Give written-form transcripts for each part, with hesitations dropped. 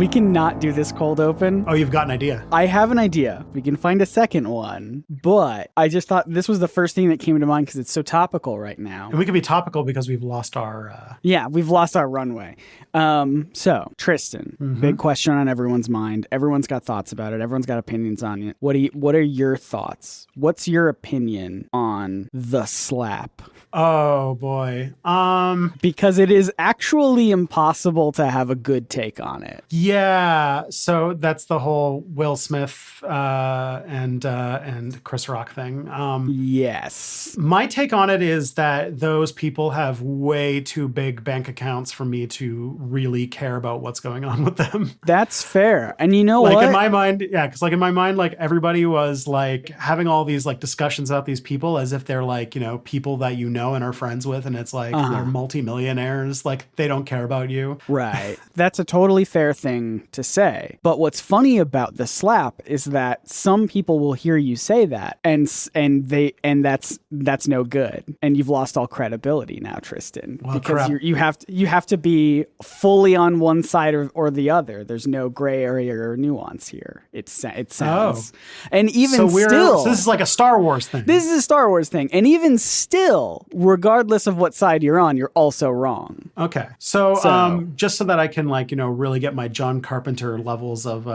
We cannot do this cold open. Oh, you've got an idea. I have an idea. We can find a second one, but I just thought this was the first thing that came to mind because it's so topical right now. And we can be topical because we've lost our... Yeah, we've lost our runway. So, Tristan, big question on everyone's mind. Everyone's got thoughts about it. Everyone's got opinions on it. What are your thoughts? What's your opinion on the slap? Oh, boy. Because it is actually impossible to have a good take on it. Yeah, so that's the whole Will Smith and Chris Rock thing. Yes. My take on it is that those people have way too big bank accounts for me to really care about what's going on with them. That's fair. And you know like what? In my mind, yeah, because like in my mind, like everybody was like having all these like discussions about these people as if they're like, you know, people that you know and are friends with, and it's like they're multimillionaires, like they don't care about you. Right. That's a totally fair thing to say. But what's funny about the slap is that some people will hear you say that and that's no good. And you've lost all credibility now, Tristan. Well, because crap. you have to be fully on one side or the other. There's no gray area or nuance here. It sounds. And even so still, this is like a Star Wars thing. This is a Star Wars thing. And even still, regardless of what side you're on, you're also wrong. Okay. So just so that I can like, you know, really get my John Carpenter levels of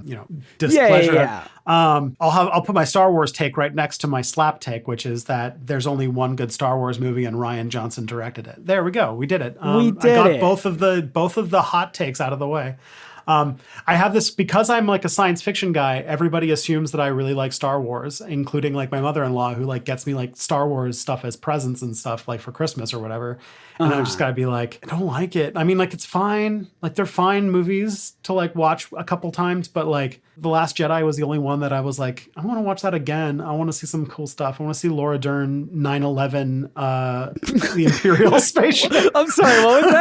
you know, displeasure. Yeah. I'll put my Star Wars take right next to my slap take, which is that there's only one good Star Wars movie and Rian Johnson directed it. There we go. We did it. We did I got it. both of the hot takes out of the way. I have this because I'm like a science fiction guy. Everybody assumes that I really like Star Wars, including like my mother-in-law who like gets me like Star Wars stuff as presents and stuff like for Christmas or whatever. And I've just got to be like, I don't like it. I mean, like it's fine. Like they're fine movies to like watch a couple times, but like The Last Jedi was the only one that I was like, I want to watch that again. I want to see some cool stuff. I want to see Laura Dern 9/11, the Imperial spaceship. I'm sorry, what was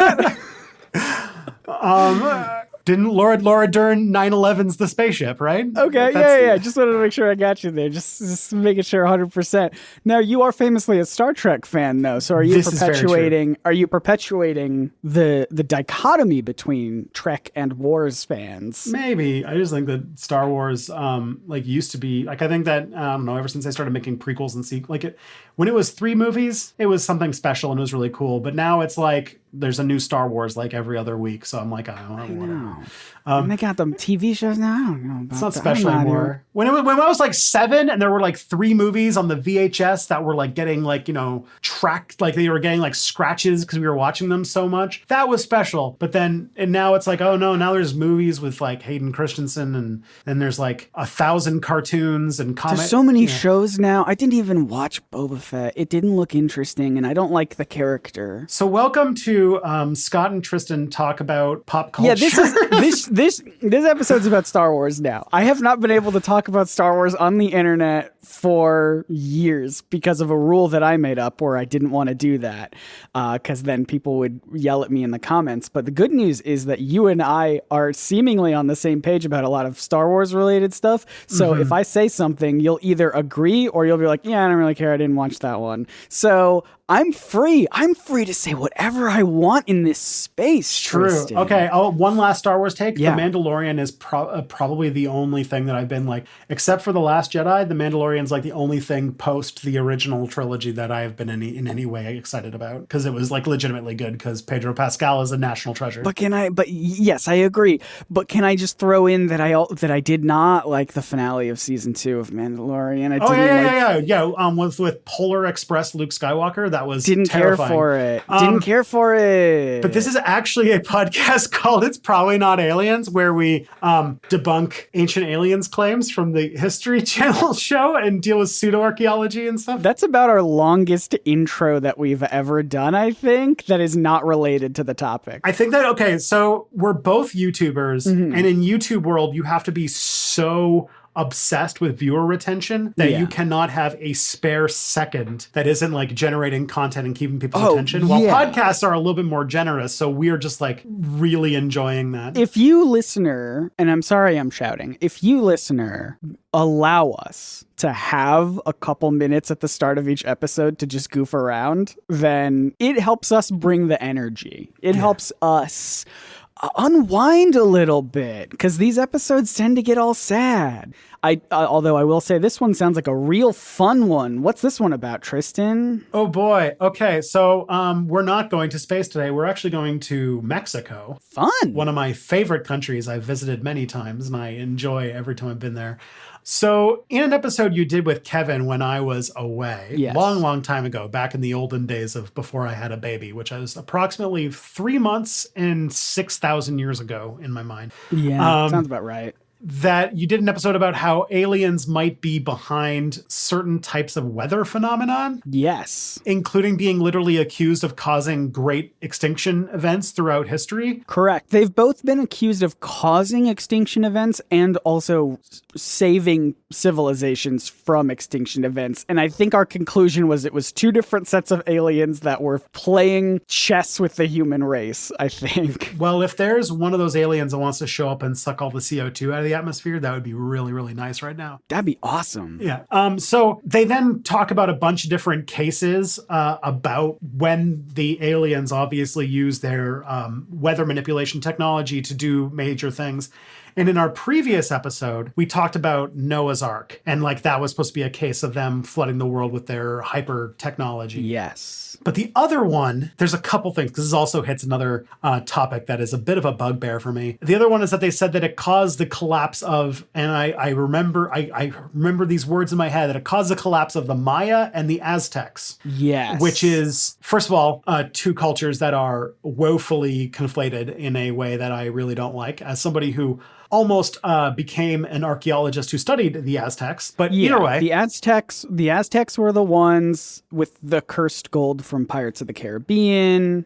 that? Didn't Laura Dern 9/11's the spaceship, right? Okay, yeah. Just wanted to make sure I got you there. Just making sure 100%. Now, you are famously a Star Trek fan, though. So are you perpetuating the dichotomy between Trek and Wars fans? Maybe. I just think that Star Wars like used to be like I think that I don't know, ever since they started making prequels and sequels, like when it was 3 movies, it was something special and it was really cool. But now it's like there's a new Star Wars like every other week. So I'm like, I don't know. And they got them TV shows now. I don't know about it's not special anymore. When I was like 7 and there were like 3 movies on the VHS that were like getting like, you know, tracked, like they were getting like scratches because we were watching them so much. That was special. But then, and now it's like, oh no, now there's movies with like Hayden Christensen and then there's like 1,000 cartoons and comics. There's so many shows now. I didn't even watch Boba Fett. It didn't look interesting and I don't like the character. So welcome to Scott and Tristan talk about pop culture. Yeah, this episode's about Star Wars now. I have not been able to talk about Star Wars on the internet for years because of a rule that I made up where I didn't want to do that because then people would yell at me in the comments. But the good news is that you and I are seemingly on the same page about a lot of Star Wars related stuff. So if I say something, you'll either agree or you'll be like, yeah, I don't really care. I didn't watch that one. So I'm free. I'm free to say whatever I want in this space. True. Tristan. Okay. Oh, one last Star Wars take. Yeah. The Mandalorian is probably the only thing that I've been like, except for The Last Jedi, The Mandalorian's like the only thing post the original trilogy that I have been in any way excited about because it was like legitimately good because Pedro Pascal is a national treasure. But yes, I agree. But can I just throw in that I did not like the finale of season 2 of Mandalorian? With Polar Express Luke Skywalker. That was didn't terrifying. Didn't care for it. But this is actually a podcast called It's Probably Not Aliens, where we debunk ancient aliens claims from the History Channel show and deal with pseudo-archaeology and stuff. That's about our longest intro that we've ever done, I think, that is not related to the topic. I think that, okay, so we're both YouTubers, and in YouTube world, you have to be so obsessed with viewer retention that you cannot have a spare second that isn't like generating content and keeping people's attention. While podcasts are a little bit more generous. So we're just like really enjoying that. If you listener, and I'm sorry I'm shouting, if you listener allow us to have a couple minutes at the start of each episode to just goof around, then it helps us bring the energy. It helps us unwind a little bit, because these episodes tend to get all sad. Although I will say this one sounds like a real fun one. What's this one about, Tristan? Oh boy. Okay, so we're not going to space today. We're actually going to Mexico. Fun. One of my favorite countries. I've visited many times, and I enjoy every time I've been there. So in an episode you did with Kevin when I was away, yes. long time ago, back in the olden days of before I had a baby, which was approximately 3 months and 6,000 years ago in my mind. Yeah, sounds about right. That you did an episode about how aliens might be behind certain types of weather phenomenon. Yes. Including being literally accused of causing great extinction events throughout history. Correct. They've both been accused of causing extinction events and also saving civilizations from extinction events. And I think our conclusion was it was two different sets of aliens that were playing chess with the human race, I think. Well, if there's one of those aliens that wants to show up and suck all the CO2 out of the atmosphere, that would be really, really nice right now. That'd be awesome. Yeah. So they then talk about a bunch of different cases about when the aliens obviously use their weather manipulation technology to do major things. And in our previous episode, we talked about Noah's Ark. And like that was supposed to be a case of them flooding the world with their hyper technology. Yes. But the other one, there's a couple things, because this also hits another topic that is a bit of a bugbear for me. The other one is that they said that it caused the collapse of, and I remember these words in my head, that it caused the collapse of the Maya and the Aztecs. Yes. Which is, first of all, two cultures that are woefully conflated in a way that I really don't like. As somebody who almost became an archaeologist who studied the Aztecs, but either way. The Aztecs were the ones with the cursed gold from Pirates of the Caribbean,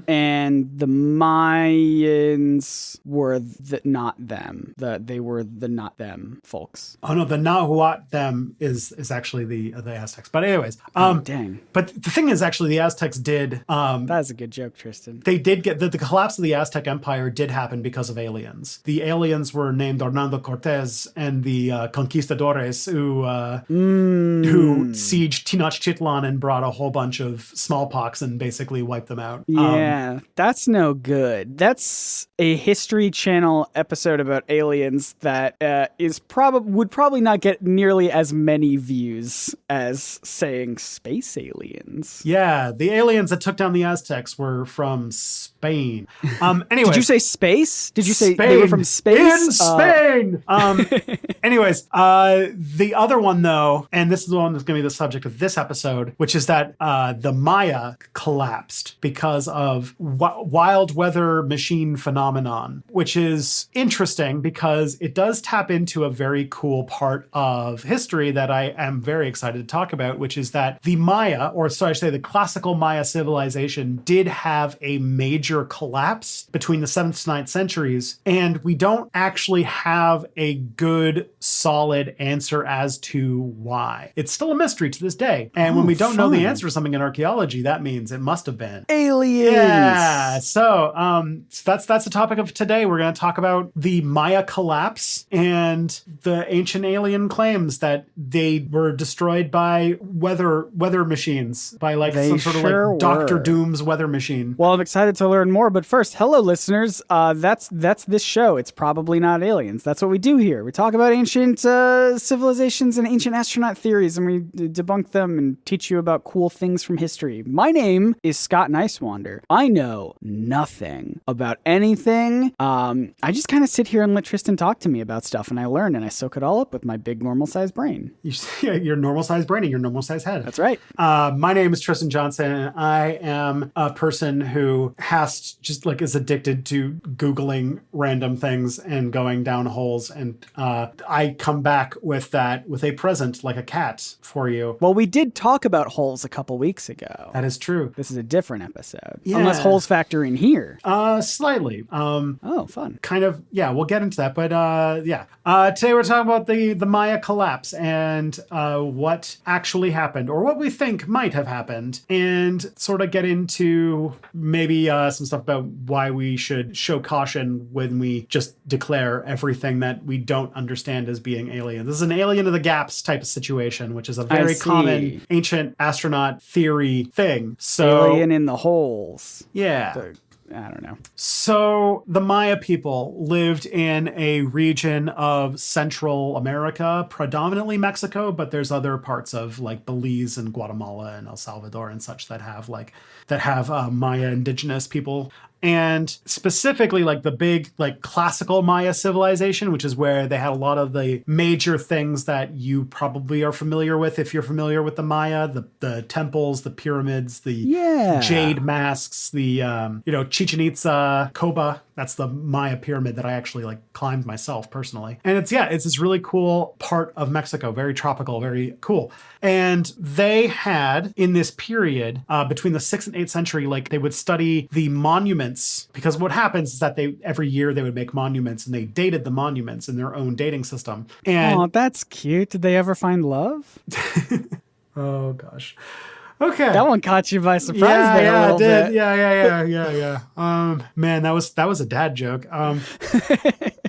and the Mayans were not them. They were the not them folks. Oh no, the Nahuatl them is actually the Aztecs. But anyways, dang. But the thing is, actually, the Aztecs did. That's a good joke, Tristan. They did get the collapse of the Aztec Empire did happen because of aliens. The aliens were named Hernando Cortez and the conquistadores who sieged Tenochtitlan and brought a whole bunch of smallpox and basically wiped them out. Yeah, that's no good. That's a History Channel episode about aliens that would probably not get nearly as many views as saying space aliens. Yeah, the aliens that took down the Aztecs were from Spain. Anyway, did you say space? Did you say Spain. they were from space? In Spain! Anyways, the other one, though, and this is the one that's going to be the subject of this episode, which is that the Maya collapsed because of wild weather machine phenomenon, which is interesting because it does tap into a very cool part of history that I am very excited to talk about, which is that the Maya, or sorry, I should say the classical Maya civilization, did have a major collapse between the 7th to 9th centuries, and we don't actually have a good, solid answer as to why. It's still a mystery to this day. And when we don't know the answer to something in archaeology, that means it must have been aliens. Yeah. So that's the topic of today. We're going to talk about the Maya collapse and the ancient alien claims that they were destroyed by weather machines, by like some sort of like Dr. Doom's weather machine. Well, I'm excited to learn more, but first, hello listeners. That's this show. It's probably not aliens. That's what we do here. We talk about ancient civilizations and ancient astronaut theories, and we debunk them and teach you about cool things from history. My name is Scott Nicewander. I know nothing about anything. I just kind of sit here and let Tristan talk to me about stuff, and I learn, and I soak it all up with my big normal-sized brain. Your normal-sized brain and your normal-sized head. That's right. My name is Tristan Johnson, and I am a person who is addicted to Googling random things and going down holes, and I come back with a present like a cat for you. Well, we did talk about holes a couple weeks ago. That is true. This is a different episode. Yeah. Unless holes factor in here. Slightly. Oh, fun. Kind of, yeah, we'll get into that. But yeah. Today we're talking about the Maya collapse and what actually happened, or what we think might have happened, and sort of get into maybe some stuff about why we should show caution when we just declare everything that we don't understand as being alien. This is an alien of the gaps type of situation, which is a very common ancient astronaut theory thing. So alien in the holes. Yeah. I don't know. So the Maya people lived in a region of Central America, predominantly Mexico, but there's other parts of like Belize and Guatemala and El Salvador and such that have Maya indigenous people. And specifically like the big like classical Maya civilization, which is where they had a lot of the major things that you probably are familiar with if you're familiar with the Maya, the temples, the pyramids, the jade masks, the Chichen Itza, Koba. That's the Maya pyramid that I actually like climbed myself personally. And it's this really cool part of Mexico, very tropical, very cool. And they had in this period between the 6th and 8th century, like they would study the monuments, because what happens is that every year they would make monuments and they dated the monuments in their own dating system. And oh, that's cute. Did they ever find love? Oh gosh. Okay. That one caught you by surprise there a little bit. Yeah. Man, that was a dad joke.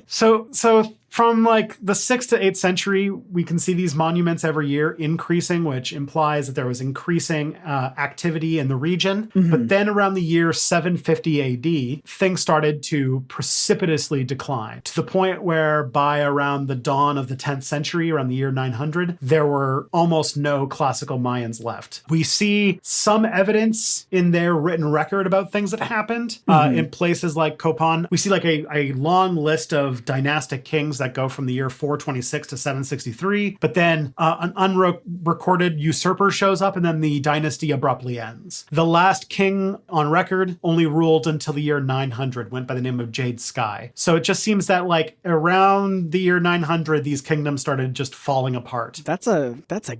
So from like the 6th to 8th century, we can see these monuments every year increasing, which implies that there was increasing activity in the region. Mm-hmm. But then around the year 750 AD, things started to precipitously decline to the point where by around the dawn of the 10th century, around the year 900, there were almost no classical Mayans left. We see some evidence in their written record about things that happened in places like Copan. We see like a long list of dynastic kings that go from the year 426 to 763, but then an unrecorded usurper shows up and then the dynasty abruptly ends. The last king on record only ruled until the year 900, went by the name of Jade Sky. So it just seems that like around the year 900, these kingdoms started just falling apart. That's a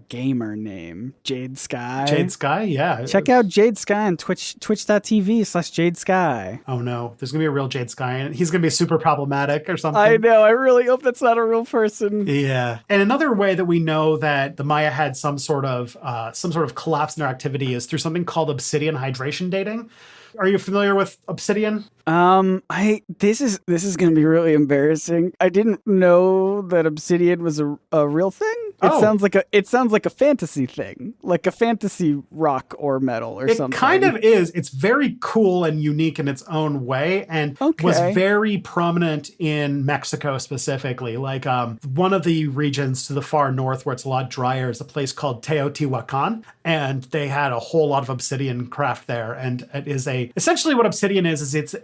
gamer name, Jade Sky. Jade Sky, yeah. Check out Jade Sky on twitch.tv/Jade Sky. Oh no, there's gonna be a real Jade Sky and he's gonna be super problematic or something. I know, I really hope that's not a real person. Yeah. And another way that we know that the Maya had some sort of collapse in their activity is through something called obsidian hydration dating. Are you familiar with obsidian? This is going to be really embarrassing. I didn't know that obsidian was a real thing. It sounds like a fantasy thing, like a fantasy rock or metal or something. It kind of is. It's very cool and unique in its own way, and was very prominent in Mexico specifically. Like one of the regions to the far north where it's a lot drier is a place called Teotihuacan, and they had a whole lot of obsidian craft there. And it is essentially what obsidian is it's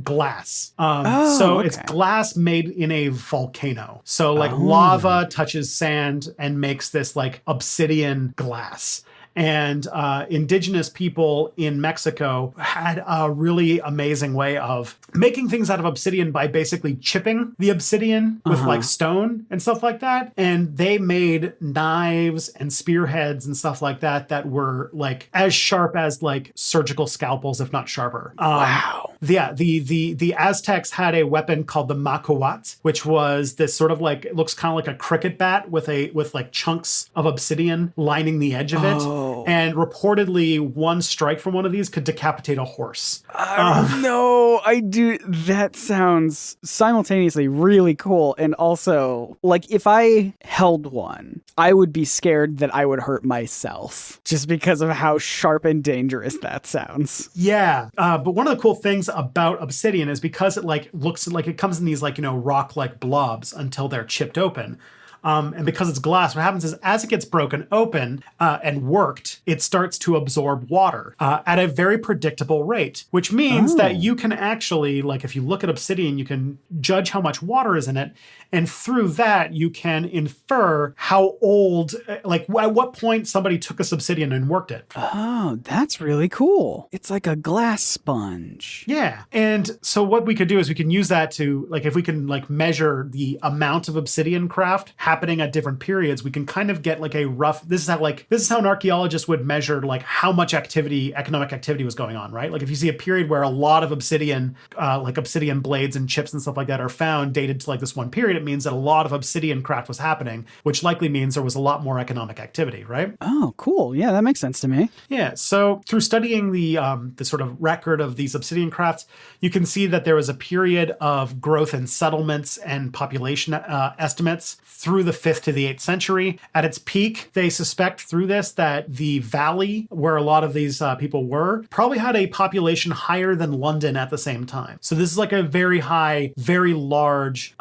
glass. It's glass made in a volcano. So like lava touches sand and makes this like obsidian glass. And indigenous people in Mexico had a really amazing way of making things out of obsidian by basically chipping the obsidian with like stone and stuff like that. And they made knives and spearheads and stuff like that that were like as sharp as like surgical scalpels, if not sharper. Wow. Yeah, the Aztecs had a weapon called the macuat, which was this sort of like, it looks kind of like a cricket bat with like chunks of obsidian lining the edge of it. And reportedly, one strike from one of these could decapitate a horse. No, I do. That sounds simultaneously really cool. And also, like, if I held one, I would be scared that I would hurt myself just because of how sharp and dangerous that sounds. Yeah. But one of the cool things about obsidian is because it like looks like it comes in these like, rock-like blobs until they're chipped open. And because it's glass, what happens is as it gets broken open and worked, it starts to absorb water at a very predictable rate, which means that you can actually, like if you look at obsidian, you can judge how much water is in it. And through that, you can infer how old, like at what point somebody took this obsidian and worked it. Oh, that's really cool. It's like a glass sponge. Yeah. And so what we could do is we can use that to, like, if we can like measure the amount of obsidian craft happening at different periods, we can kind of get like a rough, this is how an archaeologist would measure like how much economic activity was going on, right? Like if you see a period where a lot of obsidian, like obsidian blades and chips and stuff like that are found dated to like this one period, it means that a lot of obsidian craft was happening, which likely means there was a lot more economic activity, right? Oh, cool. Yeah, that makes sense to me. Yeah. So through studying the sort of record of these obsidian crafts, you can see that there was a period of growth in settlements and population estimates through through the 5th to the 8th century. At its peak, they suspect through this that the valley where a lot of these people were probably had a population higher than London at the same time. So this is like a very high, very large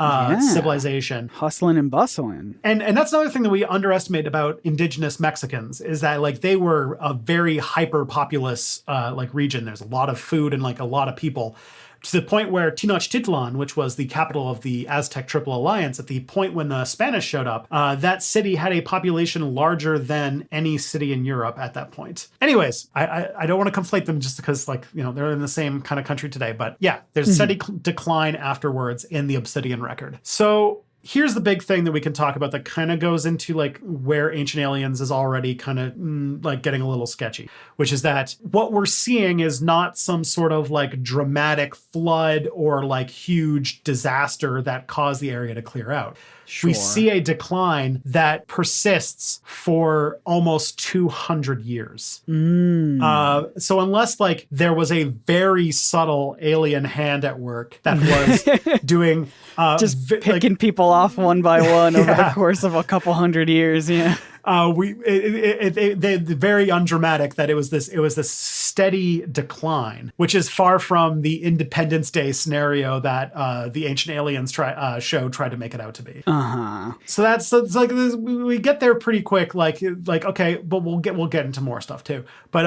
civilization. Hustling and bustling. And that's another thing that we underestimate about indigenous Mexicans is that like they were a very hyper populous like region. There's a lot of food and like a lot of people, to the point where Tenochtitlan, which was the capital of the Aztec Triple Alliance, at the point when the Spanish showed up, that city had a population larger than any city in Europe at that point. Anyways, I don't want to conflate them just because, like, you know, they're in the same kind of country today. But yeah, there's steady decline afterwards in the Obsidian record. So here's the big thing that we can talk about that kind of goes into like where Ancient Aliens is already kind of like getting a little sketchy, which is that what we're seeing is not some sort of like dramatic flood or like huge disaster that caused the area to clear out. Sure. We see a decline that persists for almost 200 years. So unless like there was a very subtle alien hand at work that was doing just picking people off one by one over the course of a couple hundred years, they very undramatic that it was this steady decline, which is far from the Independence Day scenario that the Ancient Aliens show tried to make it out to be. So that's like we get there pretty quick. Like okay, but we'll get into more stuff too. But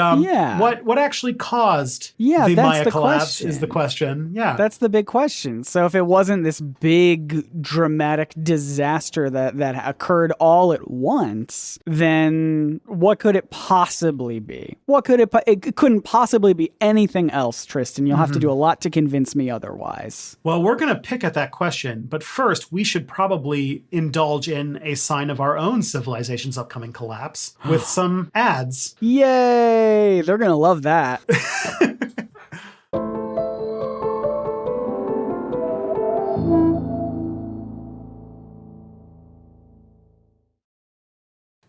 what actually caused the Maya collapse is the question. Yeah, that's the big question. So if it wasn't this big dramatic disaster that occurred all at once, then what could it possibly be? It couldn't possibly be anything else, Tristan. You'll have to do a lot to convince me otherwise. Well, we're going to pick at that question, but first we should probably indulge in a sign of our own civilization's upcoming collapse with some ads. Yay! They're going to love that.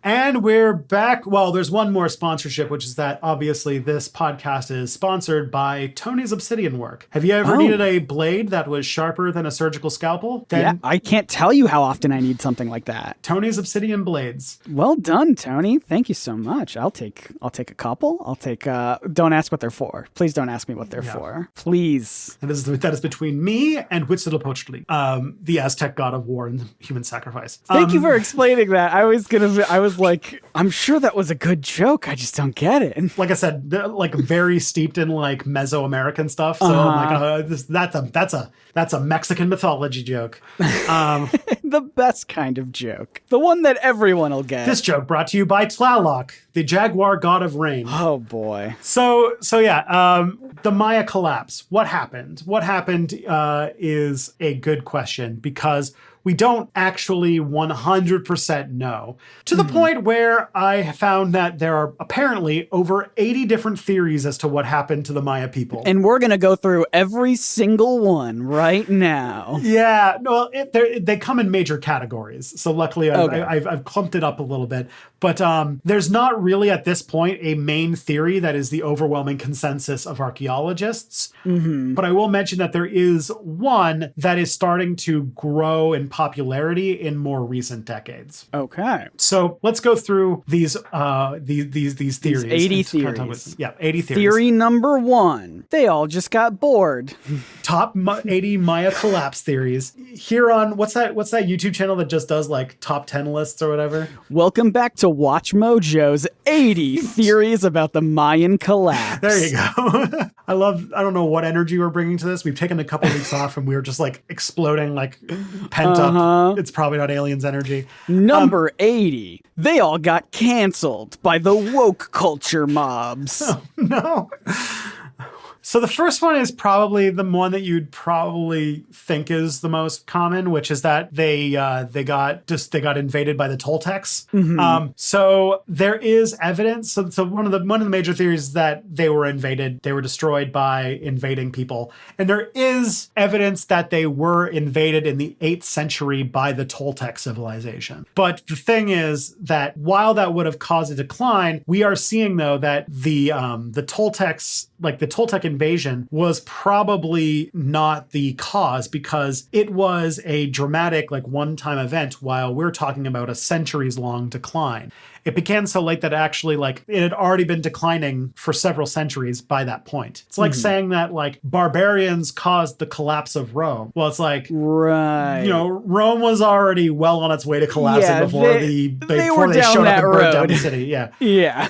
And we're back. Well, there's one more sponsorship, which is that obviously this podcast is sponsored by Tony's Obsidian Work. Have you ever needed a blade that was sharper than a surgical scalpel? Then I can't tell you how often I need something like that. Tony's Obsidian Blades. Well done, Tony. Thank you so much. I'll take a couple. I'll take don't ask what they're for. Please don't ask me what they're for. Please. That is between me and Huitzilopochtli, the Aztec god of war and human sacrifice. Thank you for explaining that. I was like, I'm sure that was a good joke. I just don't get it. Like I said, like very steeped in like Mesoamerican stuff. So I'm like, that's a Mexican mythology joke. The best kind of joke. The one that everyone will get. This joke brought to you by Tlaloc, the jaguar god of rain. Oh boy. So yeah, the Maya collapse. What happened? What happened is a good question because we don't actually 100% know. To the point where I found that there are apparently over 80 different theories as to what happened to the Maya people. And we're going to go through every single one right now. Yeah, no, they come in major categories. So luckily I've clumped it up a little bit. But there's not really at this point a main theory that is the overwhelming consensus of archaeologists. But I will mention that there is one that is starting to grow in popularity in more recent decades. Okay. So let's go through these theories. These 80 theories. 80 theories. Theory number 1. They all just got bored. Top 80 Maya collapse theories. Here on what's that YouTube channel that just does like top 10 lists or whatever? Welcome back to Watch Mojo's 80 theories about the Mayan collapse. There you go. I don't know what energy we're bringing to this. We've taken a couple weeks off and we were just like exploding, like pent up. It's probably not aliens energy. Number 80. They all got canceled by the woke culture mobs. Oh, no. So the first one is probably the one that you'd probably think is the most common, which is that they got invaded by the Toltecs. So there is evidence. So one of the major theories is that they were invaded. They were destroyed by invading people, and there is evidence that they were invaded in the 8th century by the Toltec civilization. But the thing is that while that would have caused a decline, we are seeing though that the Toltecs, like the Toltec invasion was probably not the cause, because it was a dramatic, like, one-time event, while we're talking about a centuries-long decline. It began so late that actually, like, it had already been declining for several centuries by that point. It's like saying that, like, barbarians caused the collapse of Rome. Well, it's like, right. You know, Rome was already well on its way to collapsing before they showed up and burned down road. the city. Yeah. Yeah.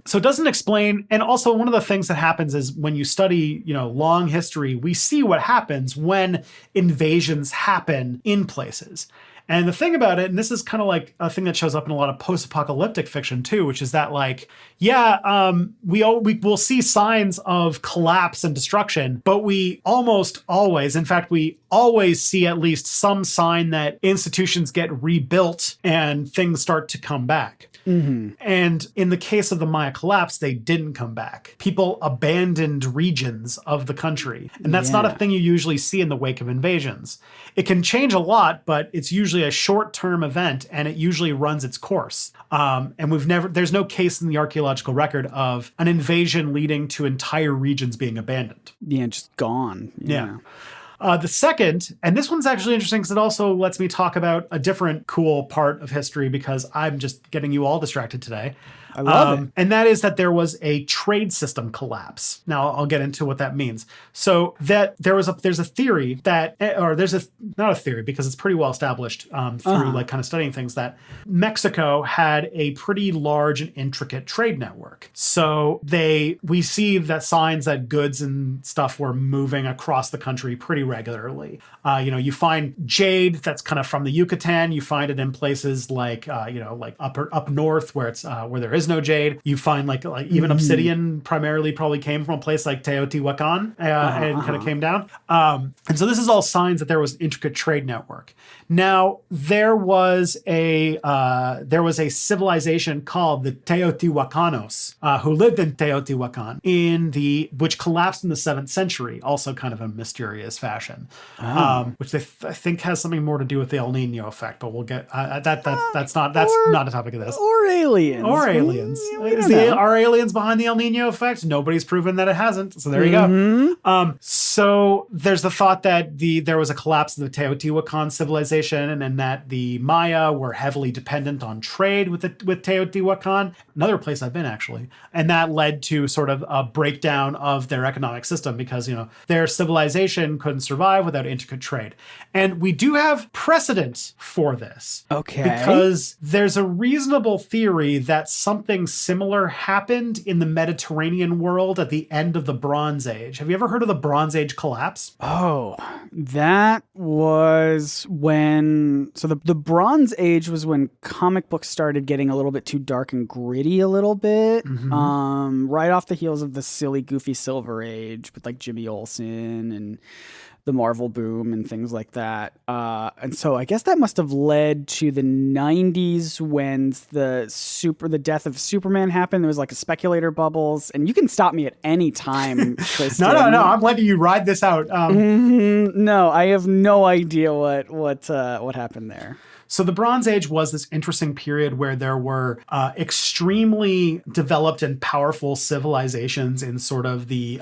So it doesn't explain. And also, one of the things that happens is when you study, you know, long history, we see what happens when invasions happen in places. And the thing about it, and this is kind of like a thing that shows up in a lot of post-apocalyptic fiction too, which is that, like, we will see signs of collapse and destruction, but we almost always, in fact, we always see at least some sign that institutions get rebuilt and things start to come back. And in the case of the Maya collapse, they didn't come back. People abandoned regions of the country. And that's not a thing you usually see in the wake of invasions. It can change a lot, but it's usually a short-term event, and it usually runs its course. And there's no case in the archaeological record of an invasion leading to entire regions being abandoned. Yeah, just gone. Yeah. The second, and this one's actually interesting because it also lets me talk about a different cool part of history, because I'm just getting you all distracted today. I love it. And that is that there was a trade system collapse. Now I'll get into what that means. So that there's a theory that, or not a theory because it's pretty well established through like kind of studying things, that Mexico had a pretty large and intricate trade network. So we see that signs that goods and stuff were moving across the country pretty regularly. You find jade that's kind of from the Yucatan. You find it in places like up north where there is no jade. You find like even obsidian primarily probably came from a place like Teotihuacan and kind of came down. And so this is all signs that there was an intricate trade network. Now there was a civilization called the Teotihuacanos who lived in Teotihuacan which collapsed in the 7th century, also kind of a mysterious fashion, which I think has something more to do with the El Nino effect. But we'll get that's not a topic of this. Or aliens. Are aliens behind the El Nino effect? Nobody's proven that it hasn't. So there you go. So there's the thought that there was a collapse of the Teotihuacan civilization, and that the Maya were heavily dependent on trade with Teotihuacan, another place I've been actually, and that led to sort of a breakdown of their economic system, because their civilization couldn't survive without intricate trade. And we do have precedent for this. Okay. Because there's a reasonable theory that something similar happened in the Mediterranean world at the end of the Bronze Age. Have you ever heard of the Bronze Age collapse? Oh, that was when... So the Bronze Age was when comic books started getting a little bit too dark and gritty a little bit. Right off the heels of the silly, goofy Silver Age with like Jimmy Olsen and the Marvel boom and things like that. And so I guess that must have led to the 90s when the death of Superman happened. There was like a speculator bubbles, and you can stop me at any time, Tristan. No. I'm letting you ride this out. No, I have no idea what happened there. So the Bronze Age was this interesting period where there were extremely developed and powerful civilizations in sort of the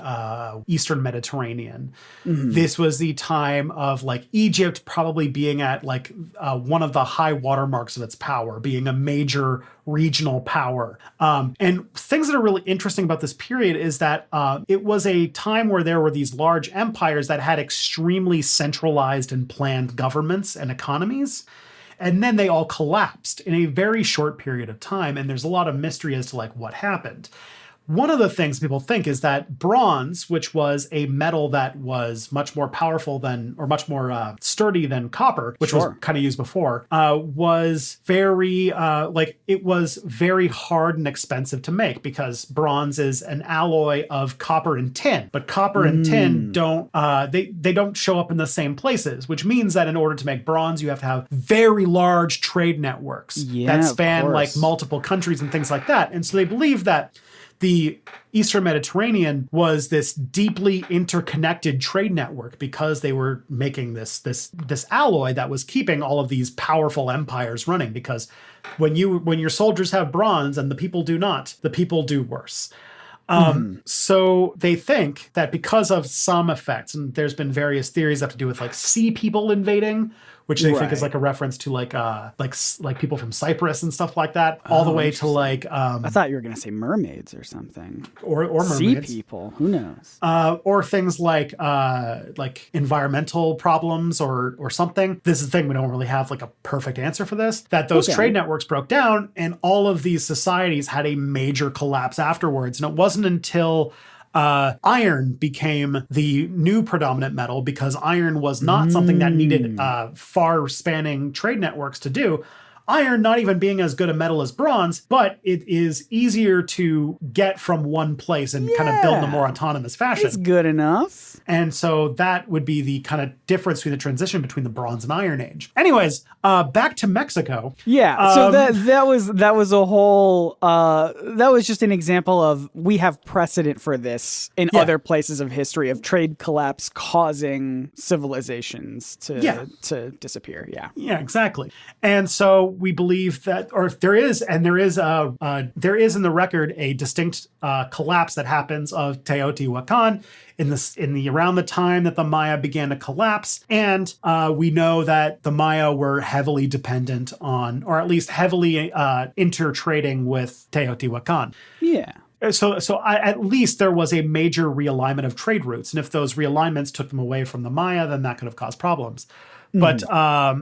Eastern Mediterranean. This was the time of like Egypt probably being at like one of the high watermarks of its power, being a major regional power. And things that are really interesting about this period is that it was a time where there were these large empires that had extremely centralized and planned governments and economies. And then they all collapsed in a very short period of time. And there's a lot of mystery as to like what happened. One of the things people think is that bronze, which was a metal that was much more powerful much more sturdy than copper, which was kind of used before, was very, it was very hard and expensive to make, because bronze is an alloy of copper and tin. But copper and tin don't show up in the same places, which means that in order to make bronze, you have to have very large trade networks that span like multiple countries and things like that. And so they believe that the Eastern Mediterranean was this deeply interconnected trade network, because they were making this alloy that was keeping all of these powerful empires running. Because when your soldiers have bronze and the people do not, the people do worse. So they think that because of some effects, and there's been various theories that have to do with like sea people invading, which they think is like a reference to like people from Cyprus and stuff like that, all the way to like I thought you were gonna say mermaids or something, or mermaids. Sea people. Who knows? Or things like environmental problems or something. This is the thing, we don't really have like a perfect answer for this. That those trade networks broke down, and all of these societies had a major collapse afterwards. And it wasn't until iron became the new predominant metal, because iron was not something that needed far-spanning trade networks to do. Iron not even being as good a metal as bronze, but it is easier to get from one place and kind of build in a more autonomous fashion. It's good enough. And so that would be the kind of difference between the transition between the Bronze and Iron Age. Anyways, back to Mexico. Yeah, so that was a whole that was just an example of, we have precedent for this in other places of history of trade collapse causing civilizations to disappear. Yeah, exactly. And so we believe that, or there is in the record a distinct collapse that happens of Teotihuacan in the around the time that the Maya began to collapse. And we know that the Maya were heavily dependent on, or at least heavily intertrading with Teotihuacan. Yeah. So at least there was a major realignment of trade routes. And if those realignments took them away from the Maya, then that could have caused problems. But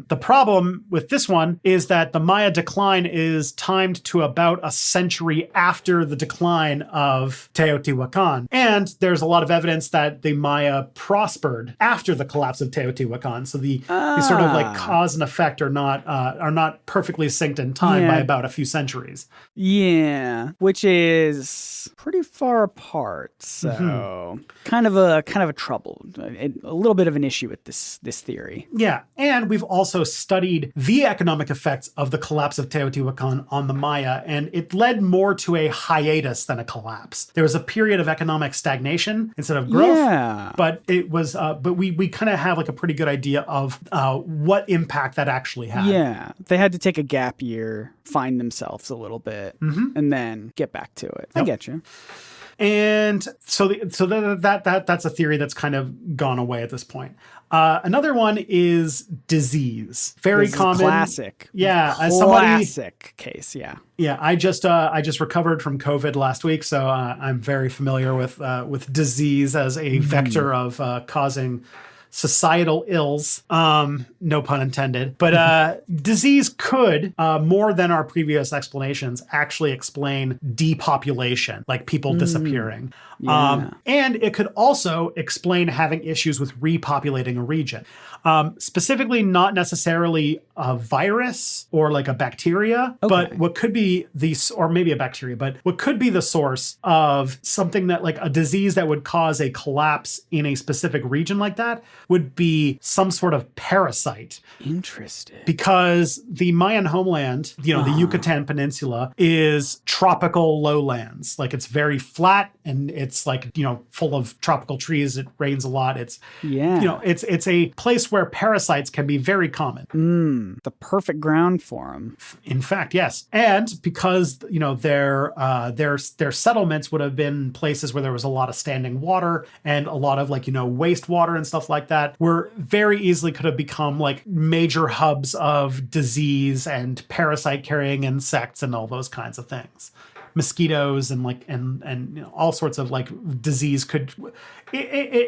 the problem with this one is that the Maya decline is timed to about a century after the decline of Teotihuacan. And there's a lot of evidence that the Maya prospered after the collapse of Teotihuacan. So the sort of like cause and effect are not perfectly synced in time by about a few centuries. Yeah, which is pretty far apart. So kind of a trouble, a little bit of an issue with this theory. Yeah. And we've also studied the economic effects of the collapse of Teotihuacan on the Maya, and it led more to a hiatus than a collapse. There was a period of economic stagnation instead of growth, but it was. But we kind of have like a pretty good idea of what impact that actually had. Yeah, they had to take a gap year, find themselves a little bit, and then get back to it. I get you. And so that's a theory that's kind of gone away at this point. Another one is disease. Very common. Classic. Yeah. Classic case. Yeah. Yeah. I just recovered from COVID last week, so I'm very familiar with disease as a vector of causing societal ills, no pun intended. But disease could, more than our previous explanations, actually explain depopulation, like people disappearing. And it could also explain having issues with repopulating a region. Specifically, not necessarily a virus or like a bacteria, but what could be or maybe a bacteria, but what could be the source of something that, like a disease that would cause a collapse in a specific region like that, would be some sort of parasite. Interesting. Because the Mayan homeland, the Yucatan Peninsula, is tropical lowlands. Like, it's very flat and it's like, full of tropical trees. It rains a lot. It's a place where parasites can be very common. The perfect ground for them. In fact, yes. And because, their settlements would have been places where there was a lot of standing water and a lot of wastewater and stuff like that, were very easily could have become like major hubs of disease and parasite carrying insects and all those kinds of things. Mosquitoes and all sorts of disease could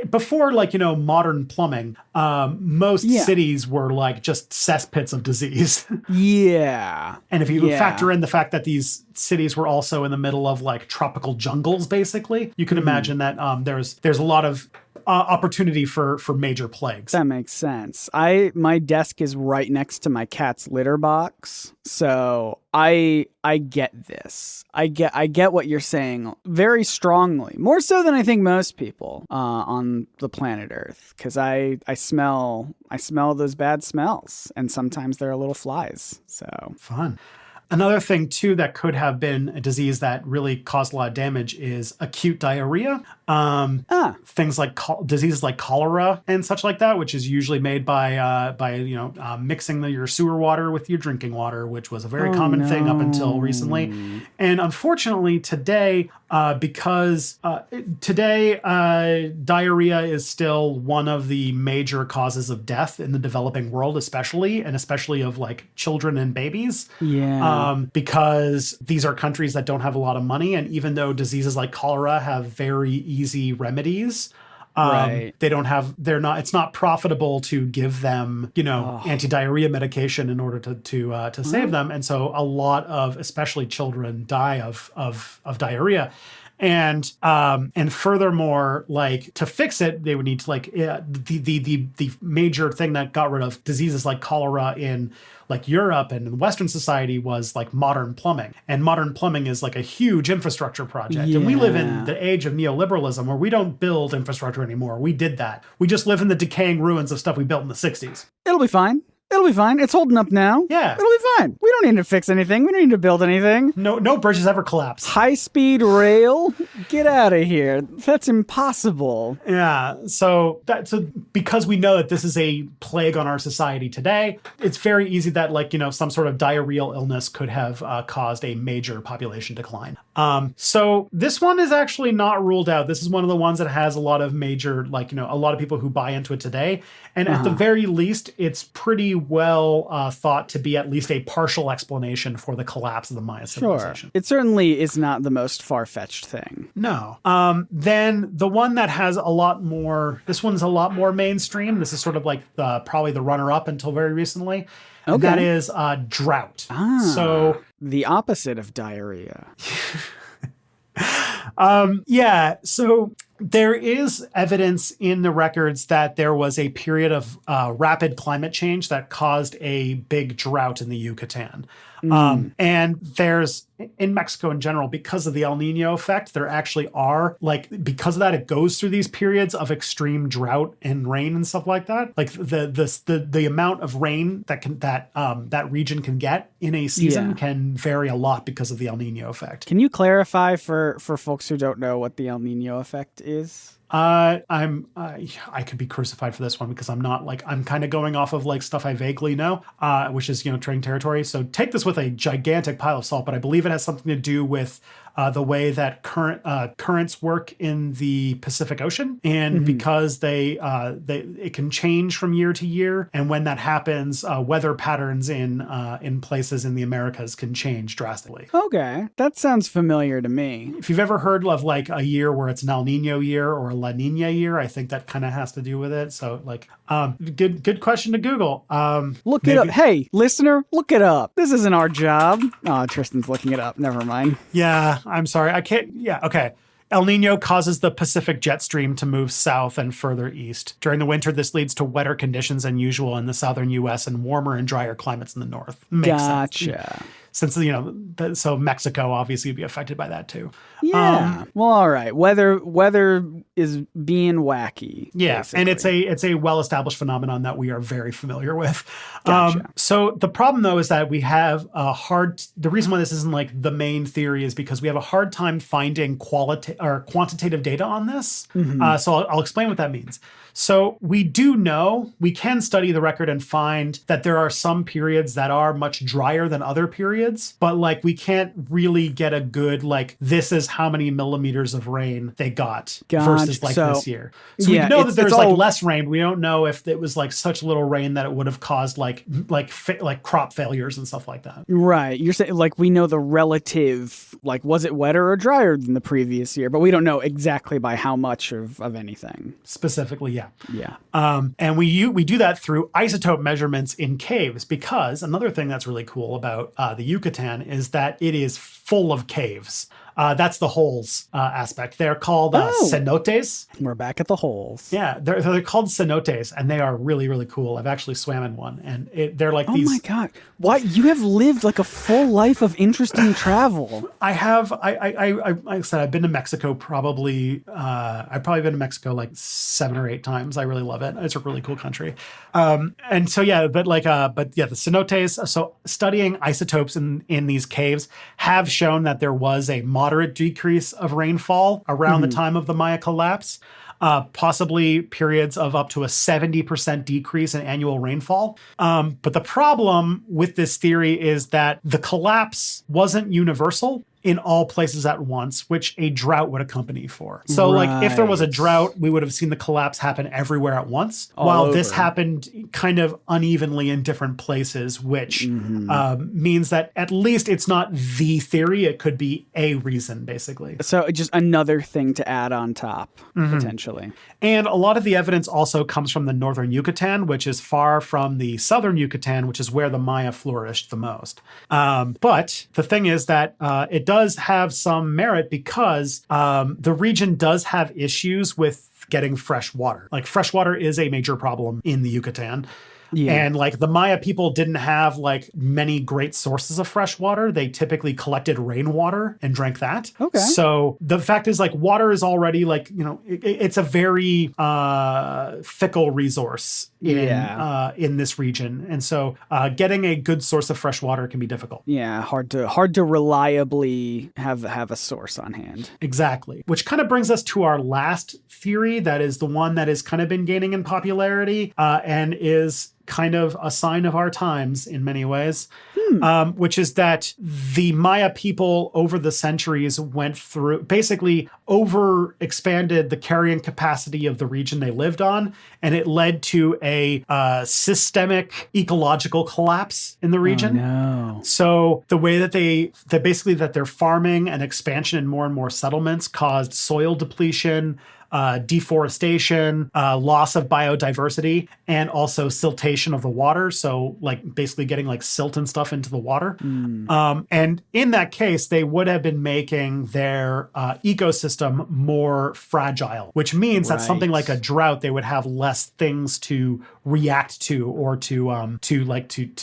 before modern plumbing. Most cities were just cesspits of disease. And if you factor in the fact that these cities were also in the middle of tropical jungles, basically, you can imagine that there's a lot of opportunity for major plagues. That makes sense. My desk is right next to my cat's litter box, so I get this. I get what you're saying very strongly, more so than I think most people on the planet Earth, because I smell those bad smells, and sometimes there are little flies. So fun. Another thing, too, that could have been a disease that really caused a lot of damage is acute diarrhea. things like diseases like cholera and such like that, which is usually made by mixing your sewer water with your drinking water, which was a very common thing up until recently. And unfortunately today, because diarrhea is still one of the major causes of death in the developing world, especially of like children and babies. Because these are countries that don't have a lot of money, and even though diseases like cholera have very easy remedies, it's not profitable to give them, anti-diarrhea medication in order to save them. And so a lot of, especially children, die of diarrhea. And furthermore, like, to fix it, they would need to the major thing that got rid of diseases like cholera in like Europe and in Western society was like modern plumbing. And modern plumbing is like a huge infrastructure project. And we live in the age of neoliberalism where we don't build infrastructure anymore. We did that. We just live in the decaying ruins of stuff we built in the 60s. It'll be fine. It'll be fine. It's holding up now. Yeah. It'll be fine. We don't need to fix anything. We don't need to build anything. No bridges ever collapse. High-speed rail? Get out of here. That's impossible. Yeah. So because we know that this is a plague on our society today, it's very easy that some sort of diarrheal illness could have caused a major population decline. So this one is actually not ruled out. This is one of the ones that has a lot of major, a lot of people who buy into it today. And at the very least, it's pretty well thought to be at least a partial explanation for the collapse of the Maya civilization. It certainly is not the most far-fetched thing. No. Then the one that has this one's a lot more mainstream. This is sort of like probably the runner-up until very recently. Okay. That is drought. So the opposite of diarrhea. So there is evidence in the records that there was a period of rapid climate change that caused a big drought in the Yucatan. And there's, in Mexico in general, because of the El Nino effect, there actually are, because of that, it goes through these periods of extreme drought and rain and stuff like that. Like the amount of rain that region can get in a season can vary a lot because of the El Nino effect. Can you clarify for folks who don't know what the El Nino effect is? I could be crucified for this one because I'm not I'm kind of going off of stuff I vaguely know, which is, trading territory. So take this with a gigantic pile of salt, but I believe it has something to do with the way that currents work in the Pacific Ocean, and because it can change from year to year, and when that happens, weather patterns in places in the Americas can change drastically. Okay, that sounds familiar to me. If you've ever heard of a year where it's an El Nino year or a La Nina year, I think that kind of has to do with it. So good question to Google. Look it up. Hey, listener, look it up. This isn't our job. Oh, Tristan's looking it up. Never mind. Yeah. I'm sorry. I can't. Yeah. Okay. El Nino causes the Pacific jet stream to move south and further east. During the winter, this leads to wetter conditions than usual in the southern U.S. and warmer and drier climates in the north. Makes gotcha. sense. Since, so Mexico obviously would be affected by that too. Yeah. Well, all right. Weather is being wacky. Yeah. Basically. And it's a well-established phenomenon that we are very familiar with. Gotcha. So the problem though is that we have the reason why this isn't the main theory is because we have a hard time finding quantitative data on this. So I'll explain what that means. So we can study the record and find that there are some periods that are much drier than other periods, but we can't really get a good, this is how many millimeters of rain they got versus this year. So we know that there's less rain. We don't know if it was such little rain that it would have caused crop failures and stuff like that. Right. You're saying we know the relative, was it wetter or drier than the previous year, but we don't know exactly by how much of anything. Specifically, yeah. Yeah. And we do that through isotope measurements in caves, because another thing that's really cool about the Yucatan is that it is full of caves. That's the holes aspect. They're called cenotes. We're back at the holes. Yeah, they're called cenotes, and they are really, really cool. I've actually swam in one, and they're these. Oh my god! Why you have lived a full life of interesting travel? I have. I said I've been to Mexico probably. I've probably been to Mexico 7 or 8 times. I really love it. It's a really cool country. And so yeah, the cenotes. So studying isotopes in these caves have shown that there was a moderate decrease of rainfall around the time of the Maya collapse. Possibly periods of up to a 70% decrease in annual rainfall. But the problem with this theory is that the collapse wasn't universal in all places at once, which a drought would accompany for. So like if there was a drought, we would have seen the collapse happen everywhere at once, while this happened kind of unevenly in different places, which means that at least it's not the theory. It could be a reason, basically. So just another thing to add on top, potentially. And a lot of the evidence also comes from the northern Yucatan, which is far from the southern Yucatan, which is where the Maya flourished the most. But the thing is that it does have some merit because the region does have issues with getting fresh water. Like fresh water is a major problem in the Yucatan. Yeah. And like the Maya people didn't have like many great sources of fresh water. They typically collected rainwater and drank that. Okay. So the fact is like water is already like, you know, it's a very fickle resource in this region. And so getting a good source of fresh water can be difficult. Yeah, hard to reliably have a source on hand. Exactly. Which kind of brings us to our last theory. That is the one that has kind of been gaining in popularity and is kind of a sign of our times in many ways, which is that the Maya people over the centuries went through, basically over expanded the carrying capacity of the region they lived on, and it led to a systemic ecological collapse in the region. Oh, no. So the way that their farming and expansion in more and more settlements caused soil depletion, deforestation, loss of biodiversity, and also siltation of the water. So like basically getting like silt and stuff into the water. And in that case, they would have been making their ecosystem more fragile, which means that something like a drought, they would have less things to react to or to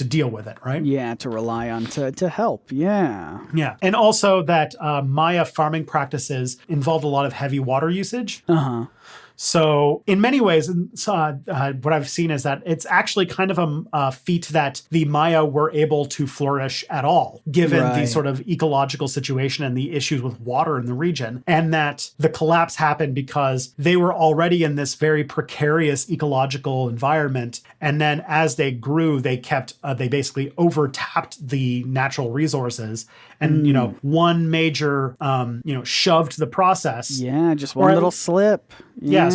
deal with it, right? Yeah, to rely on to help. Yeah. Yeah. And also that Maya farming practices involved a lot of heavy water usage. So in many ways, what I've seen is that it's actually kind of a feat that the Maya were able to flourish at all, given the sort of ecological situation and the issues with water in the region, and that the collapse happened because they were already in this very precarious ecological environment. And then as they grew, they basically overtapped the natural resources. And, you know, one major, shoved the process. Yeah, just one little slip. Yeah.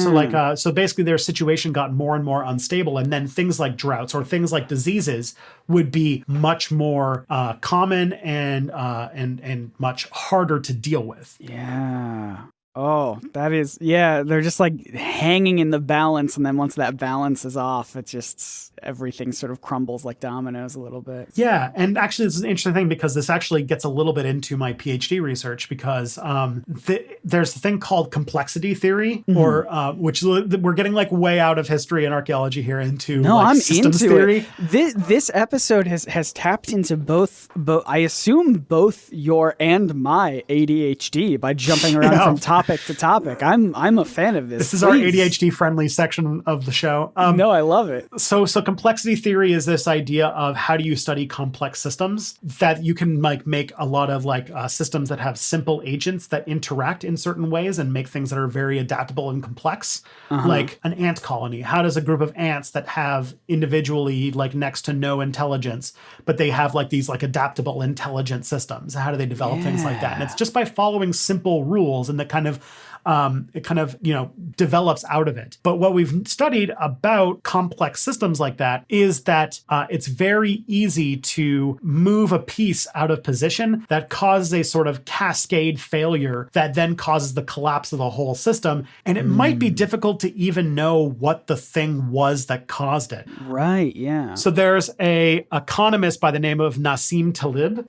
So basically their situation got more and more unstable. And then things like droughts or things like diseases would be much more common and much harder to deal with. Yeah. Oh, that is, they're just like hanging in the balance. And then once that balance is off, it just, everything sort of crumbles like dominoes a little bit. Yeah. And actually, this is an interesting thing because this actually gets a little bit into my PhD research because there's a thing called complexity theory, or which we're getting like way out of history and archaeology here into I'm systems into theory. This episode has tapped into both I assume both your and my ADHD by jumping around from topic to topic. I'm a fan of this. This is our ADHD friendly section of the show. No, I love it. So complexity theory is this idea of how do you study complex systems that you can like make a lot of like systems that have simple agents that interact in certain ways and make things that are very adaptable and complex, like an ant colony. How does a group of ants that have individually like next to no intelligence, but they have like these like adaptable intelligent systems? How do they develop things like that? And it's just by following simple rules and the kind of develops out of it. But what we've studied about complex systems like that is that it's very easy to move a piece out of position that causes a sort of cascade failure that then causes the collapse of the whole system. And it might be difficult to even know what the thing was that caused it. Right, yeah. So there's an economist by the name of Nassim Taleb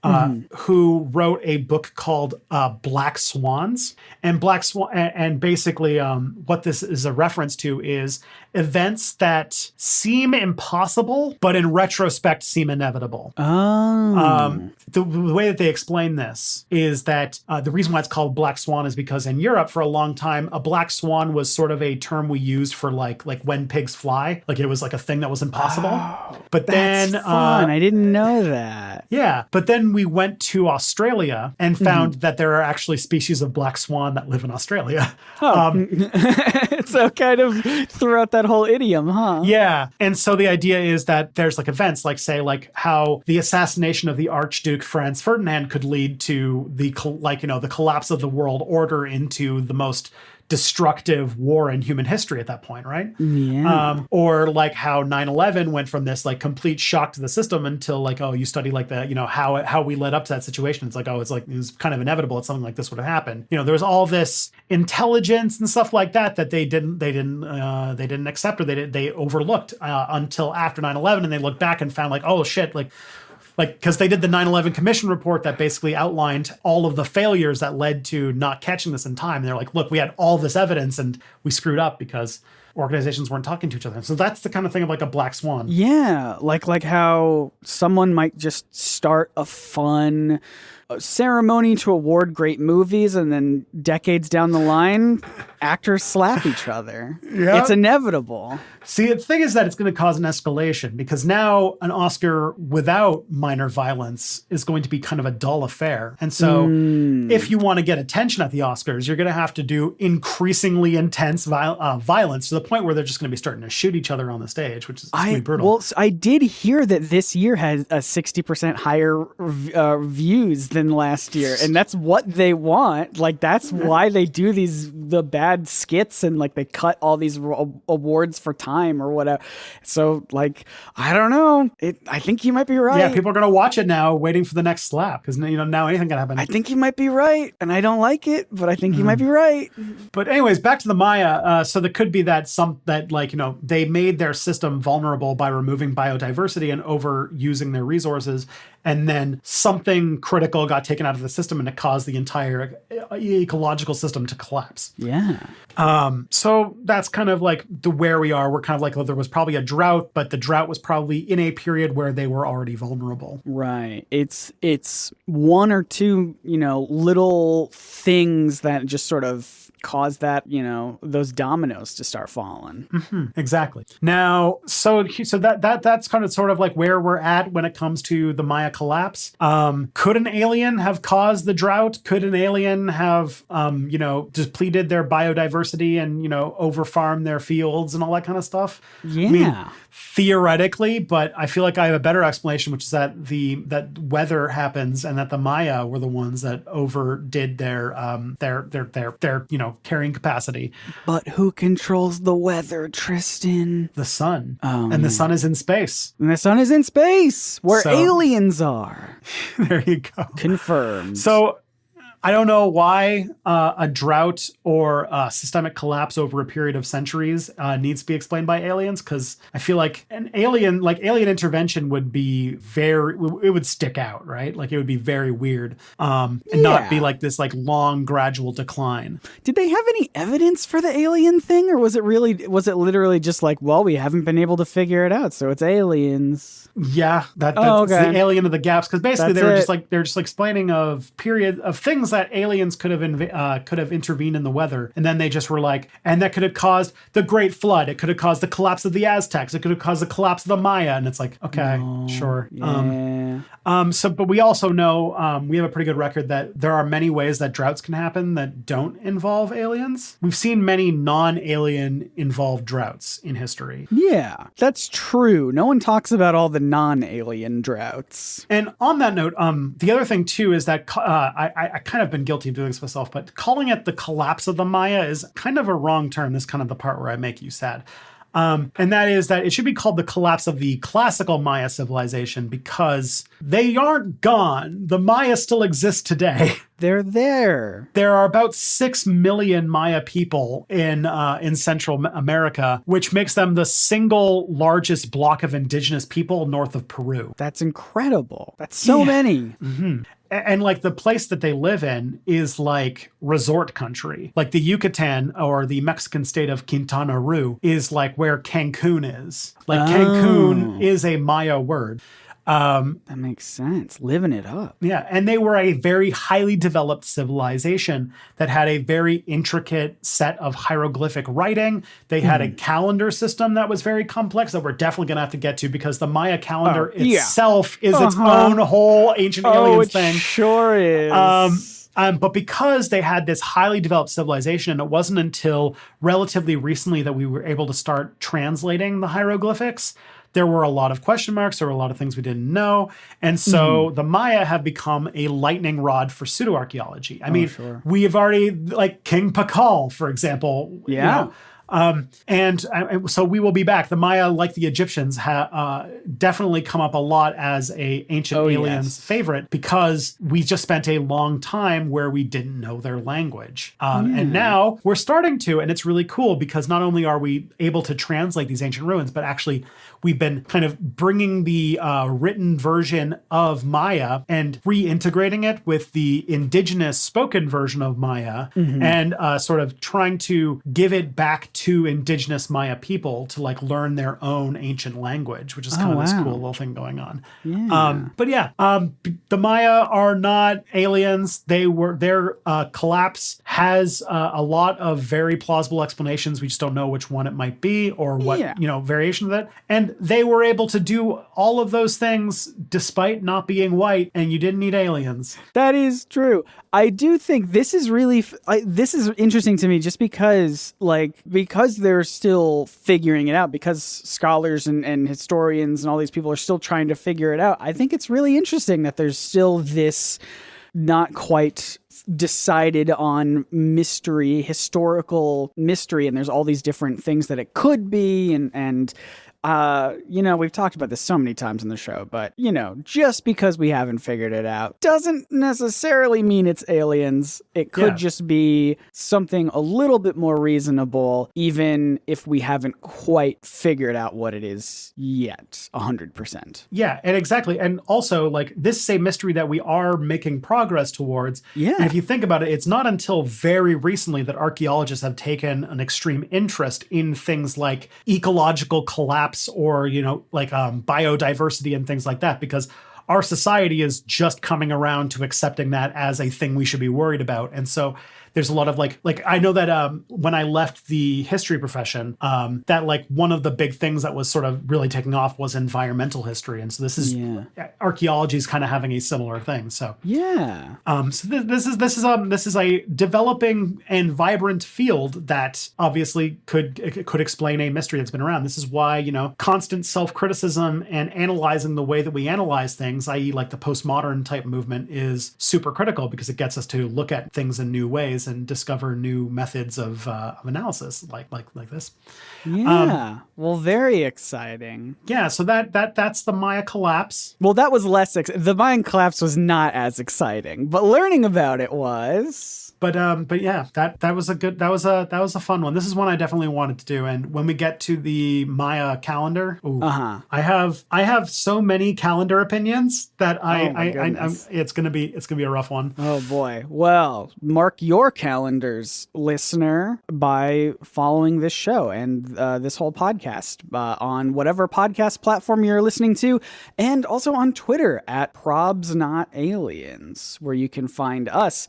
who wrote a book called Black Swans. And basically what this is a reference to is events that seem impossible, but in retrospect seem inevitable. The way that they explain this is that the reason why it's called Black Swan is because in Europe for a long time, a black swan was sort of a term we used for like when pigs fly. Like it was like a thing that was impossible. But That's then fun. I didn't know that. Yeah. But then we went to Australia and found that there are actually species of black swan that live in Australia. So kind of throughout that whole idiom, huh? Yeah. And so the idea is that there's like events like, say, like how the assassination of the Archduke Franz Ferdinand could lead to the collapse of the world order into the most destructive war in human history at that point, right? Yeah. Or like how 9/11 went from this like complete shock to the system until like, oh, you study like the, how we led up to that situation. It's like, oh, it was kind of inevitable that something like this would have happened. There was all this intelligence and stuff like that they didn't accept, or they overlooked until after 9/11, and they looked back and found like, oh shit, like because they did the 9/11 commission report that basically outlined all of the failures that led to not catching this in time. And they're like, look, we had all this evidence and we screwed up because organizations weren't talking to each other. So that's the kind of thing of like a black swan. Yeah, like how someone might just start a fun ceremony to award great movies, and then decades down the line, actors slap each other. Yeah. It's inevitable. See, the thing is that it's going to cause an escalation, because now an Oscar without minor violence is going to be kind of a dull affair. And so if you want to get attention at the Oscars, you're going to have to do increasingly intense violence to the point where they're just going to be starting to shoot each other on the stage, which is going to be brutal. Well, I did hear that this year had a 60% higher views than last year, and that's what they want. Like, that's why they do the bad skits, and like they cut all these awards for time or whatever. So like, I don't know. I think you might be right. Yeah, people are going to watch it now, waiting for the next slap, because now anything can happen. I think you might be right, and I don't like it, but I think you might be right. But anyways, back to the Maya. So there could be that they made their system vulnerable by removing biodiversity and overusing their resources, and then something critical got taken out of the system, and it caused the entire ecological system to collapse. Yeah. So that's kind of like where we are. We're kind of like, there was probably a drought, but the drought was probably in a period where they were already vulnerable. Right. It's one or two, little things that just sort of cause that, those dominoes to start falling. Mm-hmm, exactly. Now, so that's kind of sort of like where we're at when it comes to the Maya collapse. Could an alien have caused the drought? Could an alien have, depleted their biodiversity and, overfarmed their fields and all that kind of stuff? Yeah. I mean, theoretically, but I feel like I have a better explanation, which is that that weather happens and that the Maya were the ones that overdid their carrying capacity. But who controls the weather, Tristan? The sun. And the sun is in space. And the sun is in space, where aliens are. There you go. Confirmed. So I don't know why a drought or a systemic collapse over a period of centuries needs to be explained by aliens, because I feel like alien intervention would be it would stick out, right? Like, it would be very weird and not be like this like long gradual decline. Did they have any evidence for the alien thing, or was it literally just like, well, we haven't been able to figure it out, so it's aliens? Yeah, that's the alien of the gaps, because basically they're just explaining of period of things that aliens could have intervened in the weather, and then they just were like, and that could have caused the Great Flood, it could have caused the collapse of the Aztecs, it could have caused the collapse of the Maya, and it's like, okay, sure. Yeah. But we also know we have a pretty good record that there are many ways that droughts can happen that don't involve aliens. We've seen many non-alien involved droughts in history. Yeah, that's true. No one talks about all the non-alien droughts. And on that note, the other thing too is that I kind of been guilty of doing this myself, but calling it the collapse of the Maya is kind of a wrong term. This is kind of the part where I make you sad. And that is that it should be called the collapse of the classical Maya civilization, because they aren't gone. The Maya still exist today. They're there. There are about 6 million Maya people in Central America, which makes them the single largest block of indigenous people north of Peru. That's incredible. That's so many. Mm-hmm. And like the place that they live in is like resort country. Like the Yucatan, or the Mexican state of Quintana Roo, is like where Cancun is. Like Cancun is a Maya word. That makes sense. Living it up. Yeah, and they were a very highly developed civilization that had a very intricate set of hieroglyphic writing. They had a calendar system that was very complex that we're definitely going to have to get to, because the Maya calendar itself is its own whole ancient aliens thing. Sure is. But because they had this highly developed civilization, and it wasn't until relatively recently that we were able to start translating the hieroglyphics, there were a lot of question marks. There were a lot of things we didn't know. And so the Maya have become a lightning rod for pseudoarchaeology. I mean, we have already, like King Pakal, for example. Yeah. You know, so we will be back. The Maya, like the Egyptians, definitely come up a lot as a ancient aliens favorite, because we just spent a long time where we didn't know their language. And now we're starting to, and it's really cool, because not only are we able to translate these ancient ruins, but actually we've been kind of bringing the written version of Maya and reintegrating it with the indigenous spoken version of Maya, and sort of trying to give it back to indigenous Maya people to like learn their own ancient language, which is kind of this cool little thing going on. The Maya are not aliens. Their collapse has a lot of very plausible explanations. We just don't know which one it might be, or what variation of that. And they were able to do all of those things despite not being white, and you didn't need aliens. That is true. I do think this is really this is interesting to me, just because they're still figuring it out, because scholars and historians and all these people are still trying to figure it out. I think it's really interesting that there's still this not quite decided on mystery, historical mystery, and there's all these different things that it could be, and we've talked about this so many times in the show, but, just because we haven't figured it out doesn't necessarily mean it's aliens. It could just be something a little bit more reasonable, even if we haven't quite figured out what it is yet, 100%. Yeah, and exactly. And also, like, this is a mystery that we are making progress towards. Yeah. And if you think about it, it's not until very recently that archaeologists have taken an extreme interest in things like ecological collapse, or biodiversity and things like that, because our society is just coming around to accepting that as a thing we should be worried about. And so there's a lot of like I know that when I left the history profession, that like one of the big things that was sort of really taking off was environmental history. And so this is archaeology is kind of having a similar thing. So so this is a developing and vibrant field that obviously could explain a mystery that's been around. This is why, constant self-criticism and analyzing the way that we analyze things, i.e. like the postmodern type movement, is super critical, because it gets us to look at things in new ways and discover new methods of analysis like this. Well, very exciting. So that's the Maya collapse. Well, that was less the Mayan collapse was not as exciting, but learning about it was. But yeah, that was a fun one. This is one I definitely wanted to do. And when we get to the Maya calendar, I have so many calendar opinions that it's gonna be a rough one. Oh boy. Well, mark your calendars, listener, by following this show and this whole podcast on whatever podcast platform you're listening to, and also on Twitter at ProbsNotAliens, where you can find us.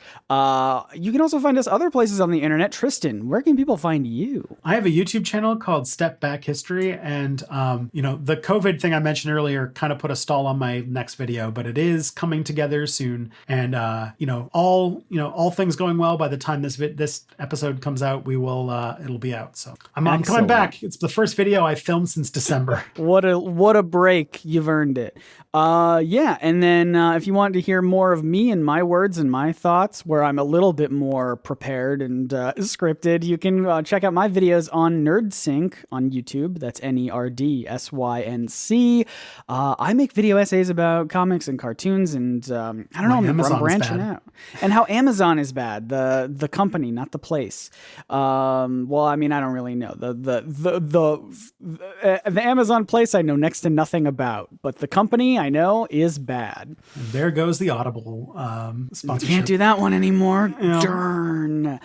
You can also find us other places on the internet. Tristan, where can people find you? I have a YouTube channel called Step Back History, and the COVID thing I mentioned earlier kind of put a stall on my next video, but it is coming together soon. And all things going well, by the time this episode comes out, it'll be out. So I'm coming back. It's the first video I filmed since December. What a break. You've earned it. And then if you want to hear more of me and my words and my thoughts, where I'm a little bit more prepared and scripted, you can check out my videos on Nerdsync on YouTube. That's NERDSYNC. I make video essays about comics and cartoons, and I don't know, I'm branching out. And how Amazon is bad, the company, not the place. Well, I mean, I don't really know. The Amazon place I know next to nothing about, but the company I know is bad. And there goes the Audible sponsorship. Can't do that one anymore. Darn.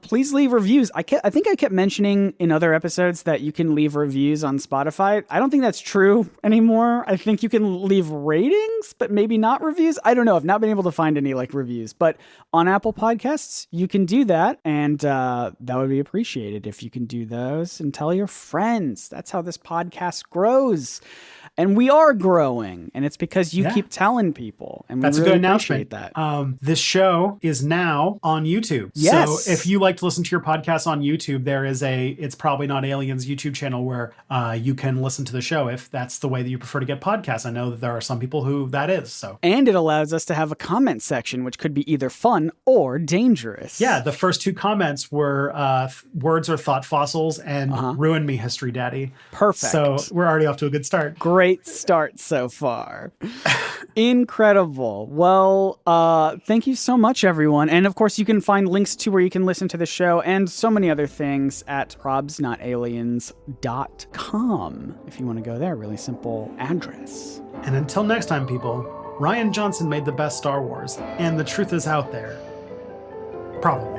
Please leave reviews. I think I kept mentioning in other episodes that you can leave reviews on Spotify. I don't think that's true anymore. I think you can leave ratings, but maybe not reviews. I don't know. I've not been able to find any like reviews, but on Apple Podcasts, you can do that. And that would be appreciated if you can do those and tell your friends. That's how this podcast grows. And we are growing, and it's because you keep telling people, and that's really a good appreciate announcement. This show is now on YouTube. Yes. So if you like to listen to your podcast on YouTube, there is It's Probably Not Aliens YouTube channel where you can listen to the show if that's the way that you prefer to get podcasts. I know that there are some people who that is. So. And it allows us to have a comment section, which could be either fun or dangerous. Yeah, the first 2 comments were words or thought fossils and ruin me, history daddy. Perfect. So we're already off to a good start. Great start so far. Incredible. Well, thank you so much, everyone. And of course, you can find links to where you can listen to the show and so many other things at probsnotaliens.com. If you want to go there, really simple address. And until next time, people, Rian Johnson made the best Star Wars, and the truth is out there. Probably.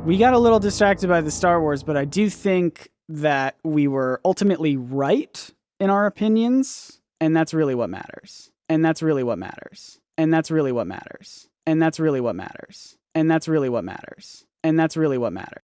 We got a little distracted by the Star Wars, but I do think that we were ultimately right in our opinions, and that's really what matters. And that's really what matters. And that's really what matters. And that's really what matters. And that's really what matters. And that's really what matters.